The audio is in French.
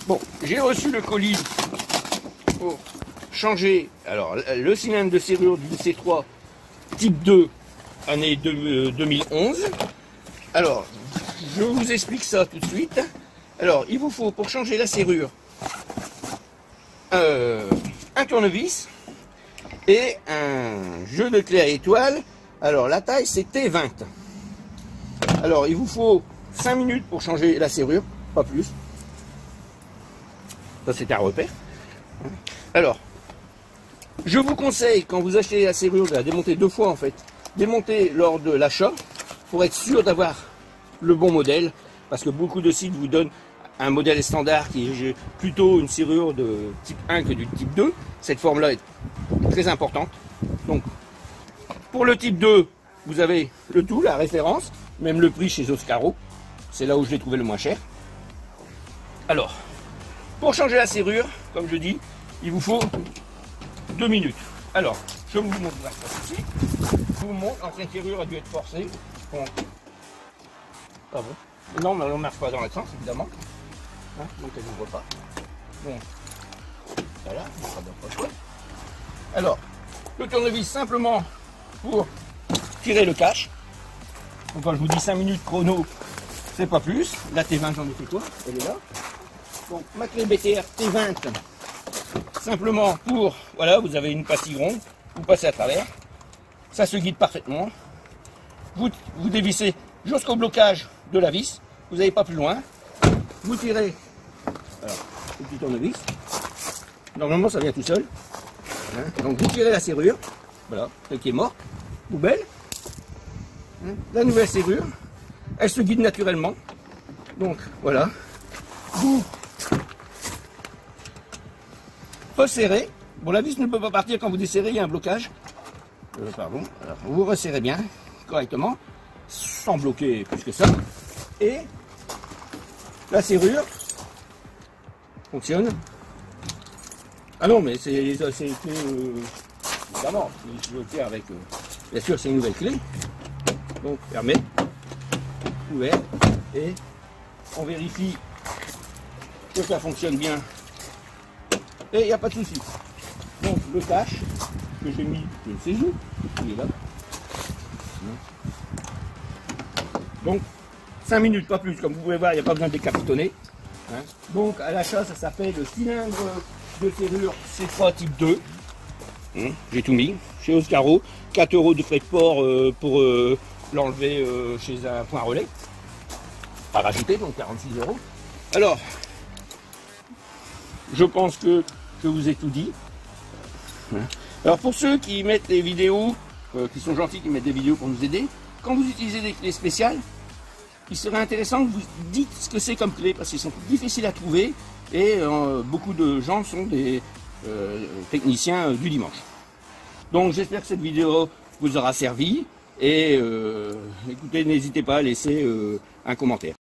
Bon, j'ai reçu le colis pour changer alors le cylindre de serrure du C3 type 2 année 2011. Alors, je vous explique ça tout de suite. Alors, il vous faut pour changer la serrure un tournevis et un jeu de clé à étoiles. Alors, la taille c'est T20. Alors, il vous faut 5 minutes pour changer la serrure, pas plus. Ça, c'est un repère. Alors, je vous conseille, quand vous achetez la serrure, de la démonter 2 fois en fait. Démonter lors de l'achat, pour être sûr d'avoir le bon modèle, parce que beaucoup de sites vous donnent un modèle standard qui est plutôt une serrure de type 1 que du type 2. Cette forme-là est très importante. Donc, pour le type 2, vous avez le tout, la référence, même le prix chez Oscaro. C'est là où je l'ai trouvé le moins cher. Alors, pour changer la serrure, comme je dis, il vous faut 2 minutes. Alors, je vous montre ça ici. Je vous montre, l'ancienne serrure a dû être forcée. Bon. Ah bon? Non, mais on ne marche pas dans le sens, évidemment. Hein, donc elle n'ouvre pas. Bon. Voilà, ça donne pas choix. Alors, le tournevis simplement pour tirer le cache. Donc quand je vous dis 5 minutes chrono, c'est pas plus. La T20, j'en ai fait quoi? Elle est là. Donc ma clé BTR T20, simplement pour, voilà, vous avez une pastille ronde, vous passez à travers, ça se guide parfaitement. Vous dévissez jusqu'au blocage de la vis, vous n'allez pas plus loin. Vous tirez, alors, le petit tournevis, normalement ça vient tout seul. Hein, donc vous tirez la serrure, voilà, celle qui est morte, poubelle. Hein, la nouvelle serrure, elle se guide naturellement. Donc voilà, vous resserrez. Bon, la vis ne peut pas partir quand vous desserrez, il y a un blocage. Pardon. Alors, vous resserrez bien, correctement, sans bloquer plus que ça. Et la serrure fonctionne. Ah non, mais c'est évidemment, je le tiens avec. Bien sûr, c'est une nouvelle clé. Donc, fermé, ouvert, et on vérifie que ça fonctionne bien. Et il n'y a pas de souci. Donc, le cache que j'ai mis, je ne sais où, il est là. Donc, 5 minutes, pas plus. Comme vous pouvez voir, il n'y a pas besoin de décapitonner. Hein. Donc, à l'achat, ça s'appelle le cylindre de serrure C3 type 2. Hein. J'ai tout mis chez Oscaro. 4 € de frais de port pour l'enlever chez un point relais. À rajouter, donc 46 €. Alors, je pense que je vous ai tout dit. Alors, pour ceux qui mettent les vidéos, qui sont gentils, qui mettent des vidéos pour nous aider, quand vous utilisez des clés spéciales, il serait intéressant que vous dites ce que c'est comme clé, parce qu'ils sont difficiles à trouver et beaucoup de gens sont des techniciens du dimanche. Donc j'espère que cette vidéo vous aura servi et écoutez, n'hésitez pas à laisser un commentaire.